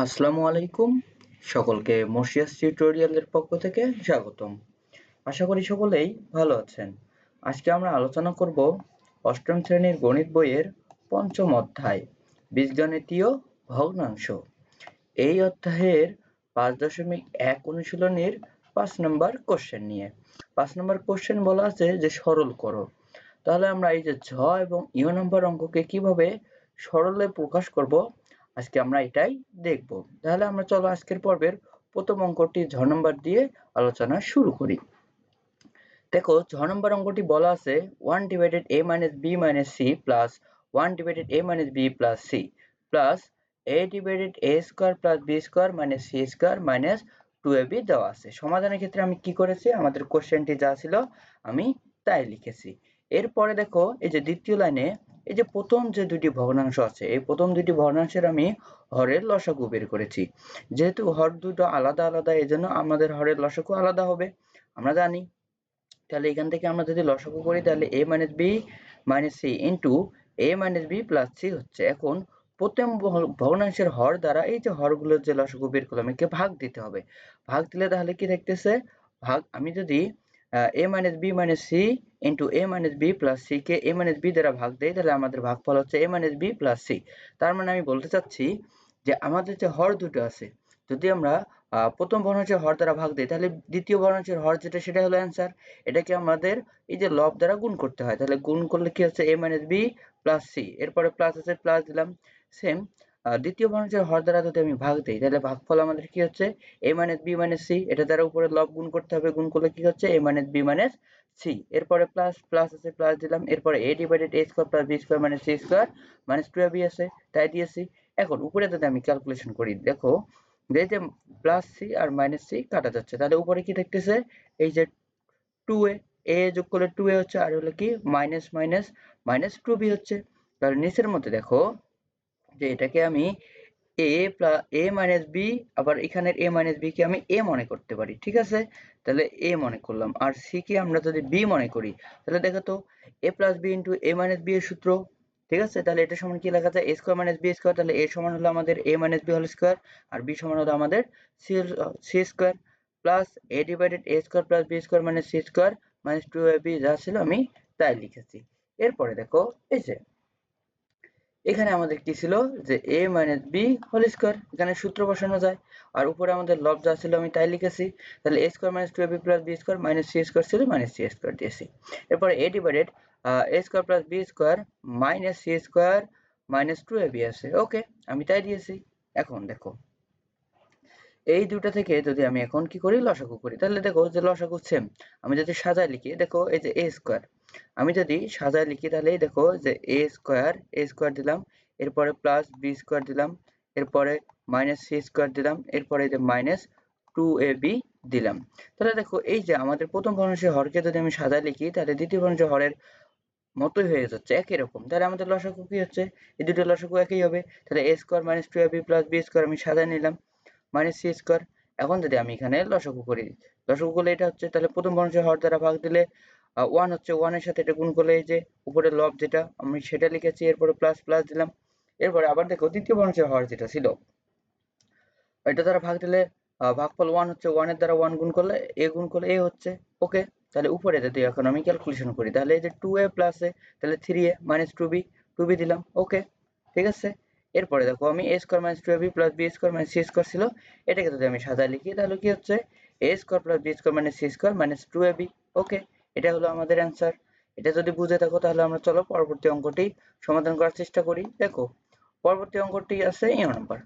আসসালামু আলাইকুম। সকলকে মসিয়াস টিউটোরিয়ালের পক্ষ থেকে স্বাগতম। আশা করি সকলেই ভালো আছেন। আজকে আমরা আলোচনা করব অষ্টম শ্রেণীর গণিত বইয়ের পঞ্চম অধ্যায় বীজগণিতীয় ভগ্নাংশ। এই অধ্যায়ের 5.1 অনুশীলনীর 5 নম্বর কোশ্চেন নিয়ে। 5 নম্বর কোশ্চেন বলা আছে যে সরল করো। তাহলে আমরা এই যে ঝ এবং ইউ নম্বর অঙ্ককে কিভাবে সরলে প্রকাশ করব আজকে আমরা এটাই দেখব। তাহলে আমরা চলো আজকের পর্বের প্রথম অঙ্কটি ঝ নম্বর দিয়ে আলোচনা শুরু করি। দেখো ঝ নম্বর অঙ্কটি বলা আছে 1 divided a minus b minus c plus 1 divided a minus b plus c plus a divided a square plus b square minus c square minus 2ab দেওয়া আছে। সমাধানের ক্ষেত্রে আমি কি করেছি, আমাদের কোশ্চেনটি যা ছিল আমি তাই লিখেছি। এরপরে দেখো এই যে দ্বিতীয় লাইনে এই যে প্রথম যে দুটি ভগ্নাংশ আছে, এই প্রথম দুটি ভগ্নাংশের আমি হরের লসাগু বের করেছি। যেহেতু হর দুটো আলাদা আলাদা, এজন্য আমাদের হরের লসাগু আলাদা হবে, আমরা জানি। তাহলে এখান থেকে আমরা যদি লসাগু করি তাহলে a minus b minus c into a minus b plus c হচ্ছে। এখন প্রথম ভগ্নাংশের হর দ্বারা এই যে হরগুলোর যে লসাগু বের করলাম একে ভাগ দিতে হবে। ভাগ দিলে তাহলে কি থাকতেছে, ভাগ আমি যদি a minus b minus c into a minus b plus c K a minus b দ্বারা ভাগ দেই তাহলে আমাদের ভাগফল হচ্ছে a minus b plus c। তার মানে আমি বলতে চাচ্ছি যে আমাদের যে হর দুটো আছে, যদি আমরা প্রথম ভগ্নাংশের হর দ্বারা ভাগ দেই তাহলে দ্বিতীয় ভগ্নাংশের হর যেটা সেটা হলো অ্যান্সার। এটাকে আমাদের এই যে লব দ্বারা গুণ করতে হয়, তাহলে গুণ করলে কি হচ্ছে a minus b plus c, এরপরে প্লাস আছে প্লাস দিলাম। সেম দ্বিতীয় ভগ্নাংশের হর দ্বারা যদি আমি ভাগ দেই তাহলে ভাগফল আমাদের কি হচ্ছে a minus b minus c, এটা দ্বারা উপরে লব গুণ করতে হবে, গুণ করলে কি হচ্ছে a minus b minus c, এরপরে প্লাস প্লাস আছে প্লাস দিলাম, এরপরে a divided a square plus b square minus c square minus 2ab আছে, তাই দিয়েছি। এখন উপরে যদি আমি ক্যালকুলেশন করি, দেখো যে যে প্লাস সি আর মাইনাস সি কাটা যাচ্ছে, তাহলে উপরে কি থাকতেছে এই যে 2a, a যোগ করলে 2a হচ্ছে, আর হলো কি মাইনাস মাইনাস মাইনাস 2b হচ্ছে। তাহলে নিচের মধ্যে দেখো যে এটাকে আমি a মাইনাস b, আবার এখানের a মাইনাস b কে আমি a মনে করতে পারি, ঠিক আছে। তাহলে a মনে করলাম, আর c কে আমরা যদি b মনে করি তাহলে দেখো তো a plus b into a minus b এর সূত্র, ঠিক আছে। তাহলে এটা সমান কি লেখা যায় a square minus b square, তাহলে a সমান হলো আমাদের a minus b whole square, আর b সমান হলো আমাদের c square, plus a divided a square plus b square minus c square minus 2ab যা ছিল আমি তাই লিখেছি। এরপরে দেখো এই যে এখানে আমাদের কি ছিল যে a minus b whole square, এখানে সূত্র বসানো যায়, আর উপরে আমাদের লব যা ছিল আমি তাই লিখেছি। তাহলে a square minus 2ab plus b square minus c square ছিল মাইনাস c স্কোয়ার দিয়েছি। এরপরে a divided a square plus b square minus c square minus 2ab আছে, ওকে আমি তাই দিয়েছি। এখন দেখো এই দুটো থেকে যদি আমি এখন কি করি লসাগু করি, তাহলে দেখো যে লসাগু সেম। আমি যদি সাজায় লিখি, দেখো এই যে a স্কোয়ার, আমি যদি সাজায় লিখি তাহলে দেখো যে a স্কোয়ার দিলাম, এরপরে প্লাস b স্কোয়ার দিলাম, এরপরে মাইনাস c স্কোয়ার দিলাম, এরপরে যে মাইনাস 2ab দিলাম। তাহলে দেখো এই যে আমাদের প্রথম ভগ্নাংশের হরকে যদি আমি সাজায় লিখি তাহলে দ্বিতীয় ভগ্নাংশের হরের মতোই হয়ে যাচ্ছে, একই রকম। তাহলে আমাদের লসাগু কি হচ্ছে, এই দুটো লসাগু একই হবে। তাহলে a square minus 2ab plus b square আমি সাজায় নিলাম মাইনাস c স্কোয়ার। এখন যদি আমি এখানে লসাগু করি, লসাগু করলে এটা হচ্ছে, তাহলে প্রথম ভগ্নাংশের হর দ্বারা ভাগ দিলে 1 হচ্ছে, 1 এর সাথে এটা গুণ করলে এই যে উপরে লব যেটা আমি সেটা লিখেছি, এরপরে প্লাস প্লাস দিলাম। এরপরে আবার দেখো দ্বিতীয় ভগ্নাংশের হর যেটা ছিল এটা দ্বারা ভাগ দিলে ভাগফল 1 হচ্ছে, 1 এর দ্বারা 1 গুণ করলে a গুণ করলে a হচ্ছে, ওকে। তাহলে উপরে যদি এখন আমি ক্যালকুলেশন করি তাহলে এই যে 2a প্লাস a, তাহলে 3a মাইনাস 2b দিলাম, ওকে ঠিক আছে। এরপরে দেখো আমি a square minus 2ab plus b square minus c square ছিল, এটাকে যদি আমি সাজায় লিখি তাহলে কি হচ্ছে a square plus b square minus c square minus 2ab, ওকে এটা হলো আমাদের অ্যান্সার। এটা যদি বুঝে থাকো তাহলে আমরা চলো পরবর্তী অঙ্কটি সমাধান করার চেষ্টা করি। দেখো পরবর্তী অঙ্কটি আছে এ নাম্বার।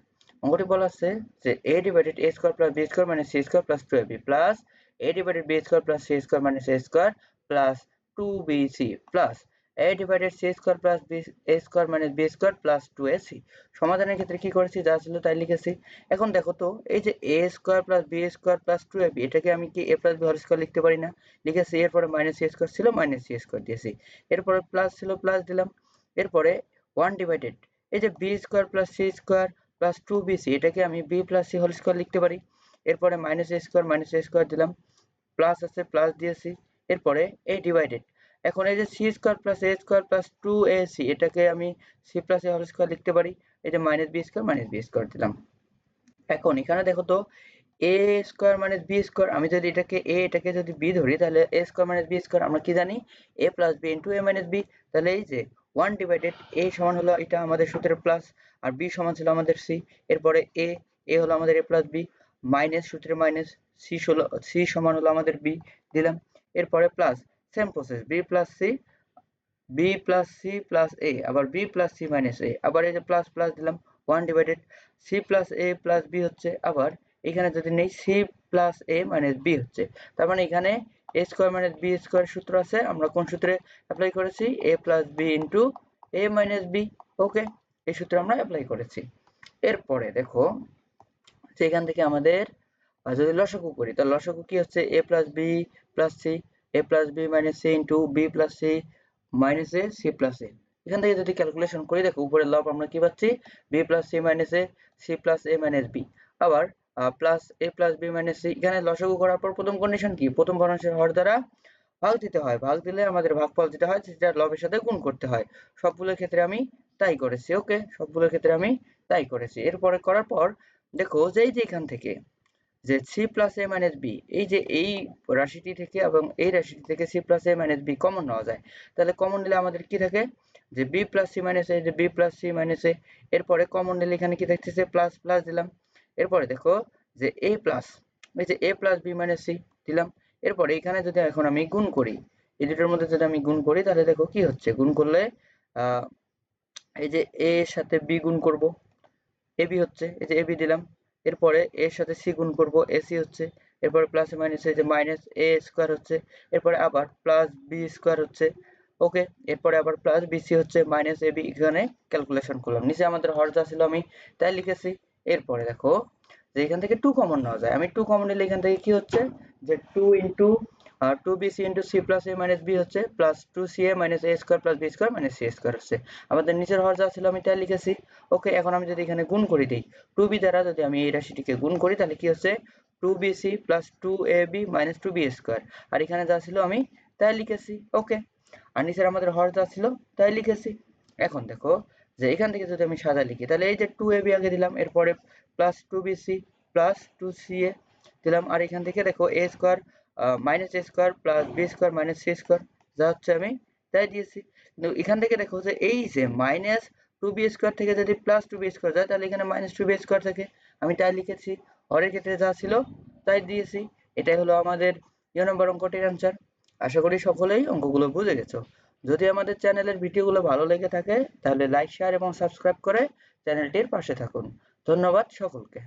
অঙ্কটি বলা আছে যে a divided a square plus b square minus c square plus 2ab plus a divided b square plus c square minus a square plus 2bc plus a divided c square plus b a square minus b square plus 2ac। সমাধানের ক্ষেত্রে কি করেছি, যা ছিল তাই লিখেছি। এখন দেখো তো এই যে a square plus b square plus 2ab, এটাকে আমি কি a plus b whole square লিখতে পারি না, লিখেছি। এরপরে মাইনাস c স্কয়ার ছিল মাইনাস c স্কয়ার দিয়েছি, এরপরে প্লাস ছিল প্লাস দিলাম, এরপরে 1 ডিভাইডেড এই যে b square plus c square plus 2bc, এটাকে আমি b plus c whole square লিখতে পারি। এরপরে মাইনাস a স্কয়ার দিলাম, প্লাস আছে প্লাস দিয়েছি, এরপরে a ডিভাইডেড এখন এই যে c square plus a square plus 2ac, এটাকে আমি c plus a whole square লিখতে পারি। এই যে মাইনাস b স্কয়ার দিলাম, এখন এখানে দেখো তো a square minus b square, আমি যদি এটাকে a এটাকে যদি b ধরি তাহলে a square minus b square আমরা কি জানি a plus b into a minus b। তাহলে এই যে 1 ডিভাইডেড a সমান হলো এটা আমাদের সূত্রের প্লাস আর b সমান ছিল আমাদের c, এরপরে a হলো আমাদের a প্লাস b মাইনাস সূত্রের মাইনাস c সমান হলো আমাদের b দিলাম, এরপরে plus same process b plus c plus a আবার b plus c minus a আবার এই যে প্লাস প্লাস দিলাম 1 divided c plus a plus b হচ্ছে, আবার এখানে যদি নেই c plus a minus b হচ্ছে, তার মানে এখানে a square minus b square সূত্র আছে, আমরা কোন সূত্রে অ্যাপ্লাই করেছি a plus b into a minus b। ওকে, এই সূত্রে আমরা অ্যাপ্লাই করেছি। এরপরে দেখো যে এখান থেকে আমাদের যদি লসাগু করি তাহলে লসাগু কি হচ্ছে a plus b plus c a plus b minus c into b plus c minus a c plus a। এখান থেকে যদি ক্যালকুলেশন করি দেখো উপরের লব আমরা কি পাচ্ছি b plus c minus a c plus a minus b, আবার plus a plus b minus c। এখানে লসাগু করার পর প্রথম কন্ডিশন কি, প্রথম ভগ্নাংশের হর দ্বারা ভাগ দিতে হয়, ভাগ দিলে আমাদের ভাগফল যেটা হয় সেটা লবের সাথে গুণ করতে হয়। সবগুলোর ক্ষেত্রে আমি তাই করেছি। ওকে, সবগুলোর ক্ষেত্রে আমি তাই করেছি। এরপরে করার পর দেখো যে এই যে এখান থেকে যে c plus a minus b, এই যে এই রাশিটি থেকে এবং এই রাশিটি থেকে c plus a minus b common নেওয়া যায়, তাহলে কমন নিলে আমাদের কি থাকে যে b plus c minus a, যে b plus c minus a, এরপরে কমন নিলে এখানে কি থাকতেছে প্লাস প্লাস দিলাম, এরপরে দেখো যে a প্লাস এই যে a plus b minus c দিলাম, এরপরে এখানে যদি এখন আমি গুণ করি এই দুটোর মধ্যে যদি আমি গুণ করি তাহলে দেখো কি হচ্ছে, গুণ করলে এই যে a এর সাথে b গুণ করব ab হচ্ছে, এই যে ab দিলাম, এরপরে এর সাথে c গুণ করব ac হচ্ছে, এরপরে প্লাস মাইনাস এই যে মাইনাস a স্কয়ার হচ্ছে, এরপরে আবার প্লাস b স্কয়ার হচ্ছে। ওকে, এরপরে আবার প্লাস bc হচ্ছে মাইনাস ab। এখানে ক্যালকুলেশন করলাম, নিচে আমাদের হর যা ছিল আমি তাই লিখেছি। এরপরে দেখো যে এখান থেকে 2 কমন নেওয়া যায়, আমি 2 কমন নিলে এখান থেকে কি হচ্ছে যে 2 into 2bc into c plus a minus b হচ্ছে plus 2ca minus a square plus b square minus c square হচ্ছে, আমাদের নিচের হর যা ছিল আমি তাই লিখেছি। ওকে, এখন আমি যদি এখানে গুণ করে দিই 2b দ্বারা, যদি আমি এই রাশিটিকে গুণ করি তাহলে কি হচ্ছে 2bc plus 2ab minus 2b square, আর এখানে যা ছিল আমি তাই লিখেছি। ওকে, আর নিচের আমাদের হর যা ছিল তাই লিখেছি। এখন দেখো যে এখান থেকে যদি আমি সাদা লিখি তাহলে এই যে 2ab আগে দিলাম, এরপরে প্লাস 2bc প্লাস 2ca দিলাম, আর এখান থেকে দেখো a square minus a square plus b square minus c square যা হচ্ছে আমি তাই দিয়েছি। কিন্তু এখান থেকে দেখো যে এই যে মাইনাস 2b স্কয়ার থেকে যদি প্লাস 2b স্কয়ার যায় তাহলে এখানে মাইনাস 2b স্কয়ার থাকে, আমি তাই লিখেছি। হরের ক্ষেত্রে যা ছিল তাই দিয়েছি। এটাই হলো আমাদের 2 নম্বর অঙ্কটির অ্যান্সার। আশা করি সকলেই অঙ্কগুলো বুঝে গেছো। যদি আমাদের চ্যানেলের ভিডিওগুলো ভালো লেগে থাকে তাহলে লাইক শেয়ার এবং সাবস্ক্রাইব করে চ্যানেলটির পাশে থাকুন। ধন্যবাদ সকলকে।